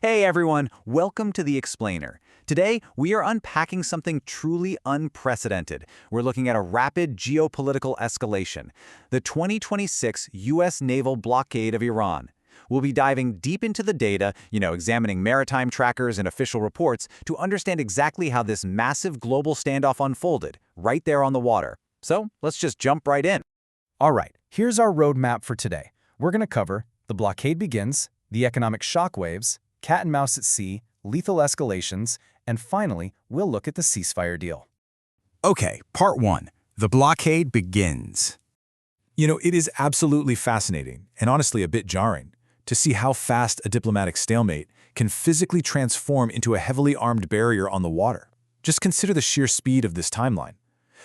Hey everyone, welcome to The Explainer. Today, we are unpacking something truly unprecedented. We're looking at a rapid geopolitical escalation, the 2026 U.S. naval blockade of Iran. We'll be diving deep into the data, examining maritime trackers and official reports to understand exactly how this massive global standoff unfolded, right there on the water. So, let's just jump right in. All right, here's our roadmap for today. We're going to cover the blockade begins, the economic shockwaves, cat and mouse at sea, lethal escalations, and finally, we'll look at the ceasefire deal. Okay, part one. The blockade begins. It is absolutely fascinating, and honestly a bit jarring, to see how fast a diplomatic stalemate can physically transform into a heavily armed barrier on the water. Just consider the sheer speed of this timeline.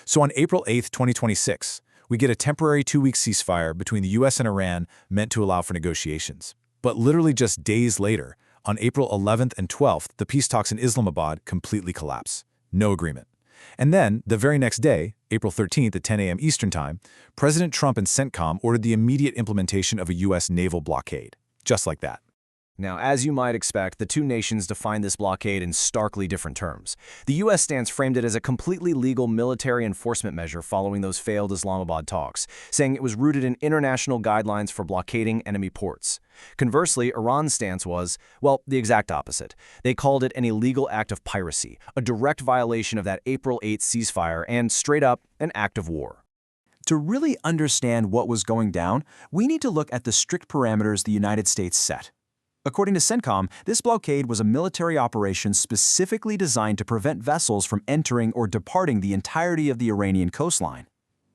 So on April 8, 2026, we get a temporary 2-week ceasefire between the US and Iran meant to allow for negotiations. But literally just days later, on April 11th and 12th, the peace talks in Islamabad completely collapse. No agreement. And then, the very next day, April 13th at 10 a.m. Eastern Time, President Trump and CENTCOM ordered the immediate implementation of a U.S. naval blockade. Just like that. Now, as you might expect, the two nations define this blockade in starkly different terms. The U.S. stance framed it as a completely legal military enforcement measure following those failed Islamabad talks, saying it was rooted in international guidelines for blockading enemy ports. Conversely, Iran's stance was, well, the exact opposite. They called it an illegal act of piracy, a direct violation of that April 8th ceasefire, and straight up, an act of war. To really understand what was going down, we need to look at the strict parameters the United States set. According to CENTCOM, this blockade was a military operation specifically designed to prevent vessels from entering or departing the entirety of the Iranian coastline.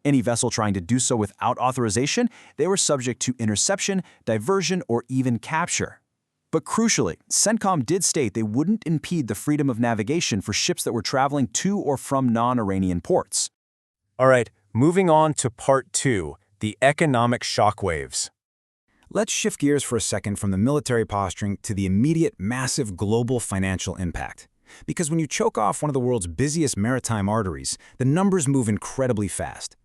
Any vessel trying to do so without authorization, they were subject to interception, diversion, or even capture. But crucially, CENTCOM did state they wouldn't impede the freedom of navigation for ships that were traveling to or from non-Iranian ports. All right, moving on to part two, the economic shockwaves. Let's shift gears for a second from the military posturing to the immediate, massive global financial impact. Because when you choke off one of the world's busiest maritime arteries, the numbers move incredibly fast.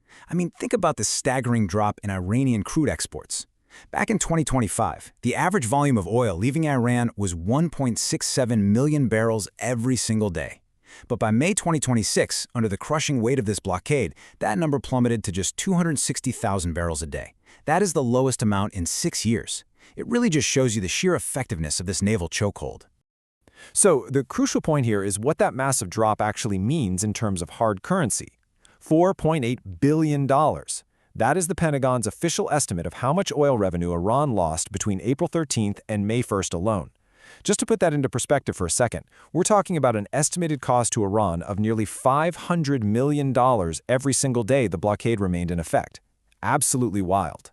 Think about the staggering drop in Iranian crude exports. Back in 2025, the average volume of oil leaving Iran was 1.67 million barrels every single day. But by May 2026, under the crushing weight of this blockade, that number plummeted to just 260,000 barrels a day. That is the lowest amount in 6 years. It really just shows you the sheer effectiveness of this naval chokehold. So, the crucial point here is what that massive drop actually means in terms of hard currency. $4.8 billion. That is the Pentagon's official estimate of how much oil revenue Iran lost between April 13th and May 1st alone. Just to put that into perspective for a second, we're talking about an estimated cost to Iran of nearly $500 million every single day the blockade remained in effect. Absolutely wild.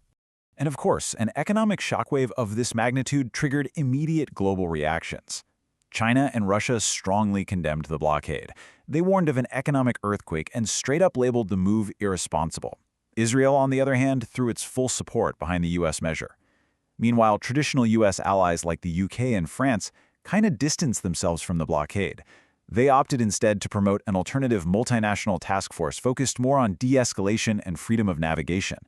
And of course, an economic shockwave of this magnitude triggered immediate global reactions. China and Russia strongly condemned the blockade. They warned of an economic earthquake and straight up labeled the move irresponsible. Israel, on the other hand, threw its full support behind the U.S. measure. Meanwhile, traditional U.S. allies like the UK and France kinda distanced themselves from the blockade. They opted instead to promote an alternative multinational task force focused more on de-escalation and freedom of navigation.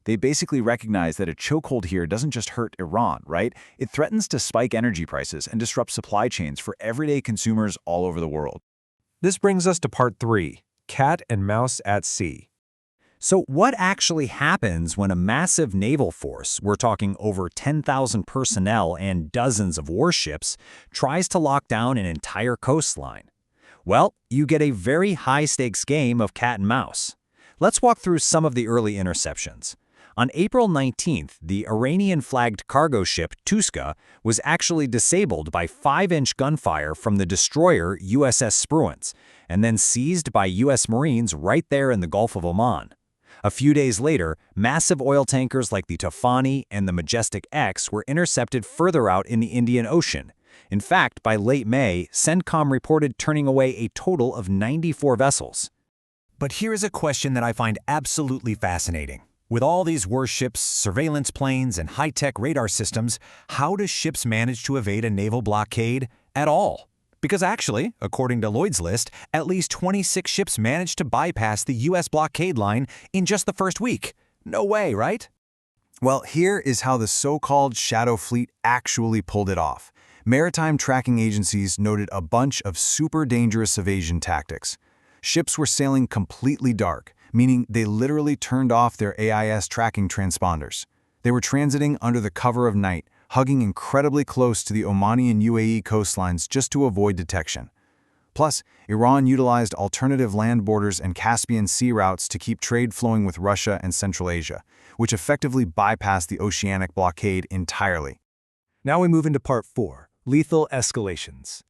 They basically recognize that a chokehold here doesn't just hurt Iran, right? It threatens to spike energy prices and disrupt supply chains for everyday consumers all over the world. This brings us to part three, cat and mouse at sea. So what actually happens when a massive naval force, we're talking over 10,000 personnel and dozens of warships, tries to lock down an entire coastline? Well, you get a very high-stakes game of cat and mouse. Let's walk through some of the early interceptions. On April 19th, the Iranian-flagged cargo ship Tuska was actually disabled by 5-inch gunfire from the destroyer USS Spruance, and then seized by U.S. Marines right there in the Gulf of Oman. A few days later, massive oil tankers like the Tofani and the Majestic X were intercepted further out in the Indian Ocean. In fact, by late May, CENTCOM reported turning away a total of 94 vessels. But here is a question that I find absolutely fascinating. With all these warships, surveillance planes, and high-tech radar systems, how do ships manage to evade a naval blockade at all? Because actually, according to Lloyd's list, at least 26 ships managed to bypass the U.S. blockade line in just the first week. No way, right? Well, here is how the so-called Shadow Fleet actually pulled it off. Maritime tracking agencies noted a bunch of super dangerous evasion tactics. Ships were sailing completely dark, meaning they literally turned off their AIS tracking transponders. They were transiting under the cover of night, hugging incredibly close to the Omani and UAE coastlines just to avoid detection. Plus, Iran utilized alternative land borders and Caspian Sea routes to keep trade flowing with Russia and Central Asia, which effectively bypassed the oceanic blockade entirely. Now we move into part 4, lethal escalations.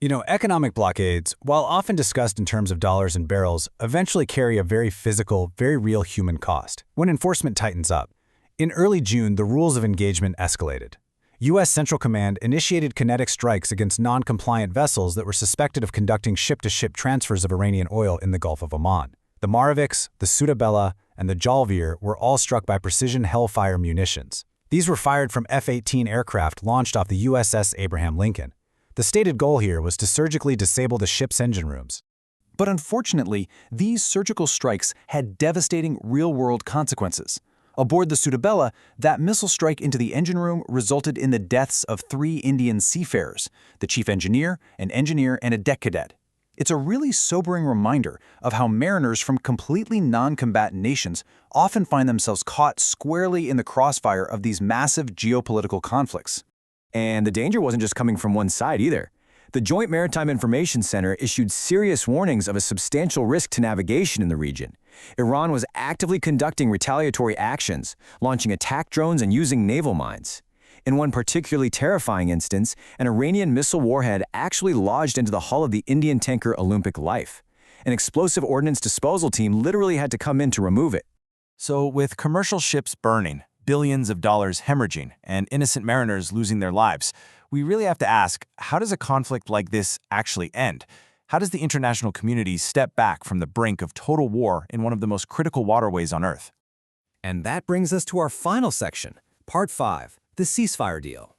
Economic blockades, while often discussed in terms of dollars and barrels, eventually carry a very physical, very real human cost when enforcement tightens up. In early June, the rules of engagement escalated. U.S. Central Command initiated kinetic strikes against non-compliant vessels that were suspected of conducting ship-to-ship transfers of Iranian oil in the Gulf of Oman. The Maravix, the Sudabella, and the Jalvir were all struck by precision Hellfire munitions. These were fired from F-18 aircraft launched off the USS Abraham Lincoln. The stated goal here was to surgically disable the ship's engine rooms. But unfortunately, these surgical strikes had devastating real-world consequences. Aboard the Sudabella, that missile strike into the engine room resulted in the deaths of 3 Indian seafarers, the chief engineer, and a deck cadet. It's a really sobering reminder of how mariners from completely non-combatant nations often find themselves caught squarely in the crossfire of these massive geopolitical conflicts. And the danger wasn't just coming from one side either. The Joint Maritime Information Center issued serious warnings of a substantial risk to navigation in the region. Iran was actively conducting retaliatory actions, launching attack drones and using naval mines. In one particularly terrifying instance, an Iranian missile warhead actually lodged into the hull of the Indian tanker Olympic Life. An explosive ordnance disposal team literally had to come in to remove it. So with commercial ships burning, billions of dollars hemorrhaging, and innocent mariners losing their lives, we really have to ask, how does a conflict like this actually end? How does the international community step back from the brink of total war in one of the most critical waterways on Earth? And that brings us to our final section, Part 5, the ceasefire deal.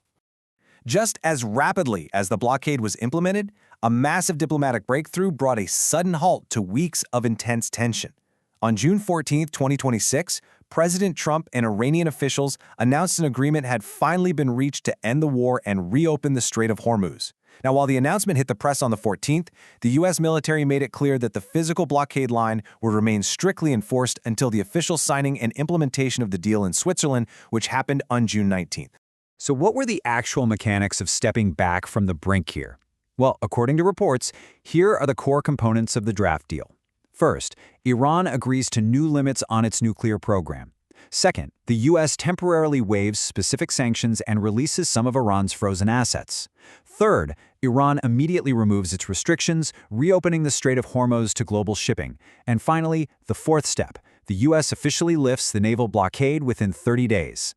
Just as rapidly as the blockade was implemented, a massive diplomatic breakthrough brought a sudden halt to weeks of intense tension. On June 14, 2026, President Trump and Iranian officials announced an agreement had finally been reached to end the war and reopen the Strait of Hormuz. Now, while the announcement hit the press on the 14th, the U.S. military made it clear that the physical blockade line would remain strictly enforced until the official signing and implementation of the deal in Switzerland, which happened on June 19th. So what were the actual mechanics of stepping back from the brink here? Well, according to reports, here are the core components of the draft deal. First, Iran agrees to new limits on its nuclear program. Second, the U.S. temporarily waives specific sanctions and releases some of Iran's frozen assets. Third, Iran immediately removes its restrictions, reopening the Strait of Hormuz to global shipping. And finally, the fourth step, the U.S. officially lifts the naval blockade within 30 days.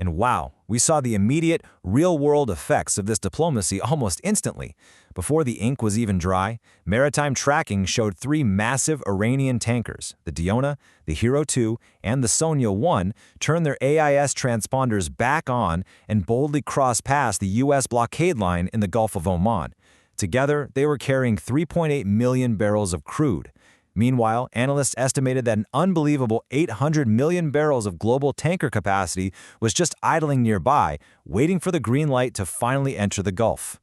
And wow, we saw the immediate, real-world effects of this diplomacy almost instantly. Before the ink was even dry, maritime tracking showed 3 massive Iranian tankers, the Diona, the Hero 2, and the Sonia 1, turn their AIS transponders back on and boldly cross past the U.S. blockade line in the Gulf of Oman. Together, they were carrying 3.8 million barrels of crude. Meanwhile, analysts estimated that an unbelievable 800 million barrels of global tanker capacity was just idling nearby, waiting for the green light to finally enter the Gulf.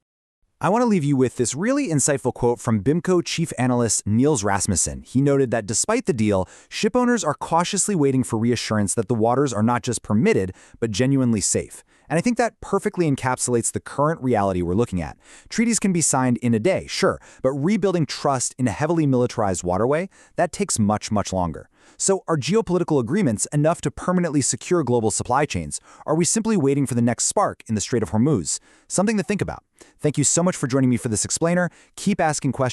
I want to leave you with this really insightful quote from BIMCO chief analyst Niels Rasmussen. He noted that despite the deal, shipowners are cautiously waiting for reassurance that the waters are not just permitted, but genuinely safe. And I think that perfectly encapsulates the current reality we're looking at. Treaties can be signed in a day, sure, but rebuilding trust in a heavily militarized waterway, that takes much, much longer. So are geopolitical agreements enough to permanently secure global supply chains? Are we simply waiting for the next spark in the Strait of Hormuz? Something to think about. Thank you so much for joining me for this explainer. Keep asking questions.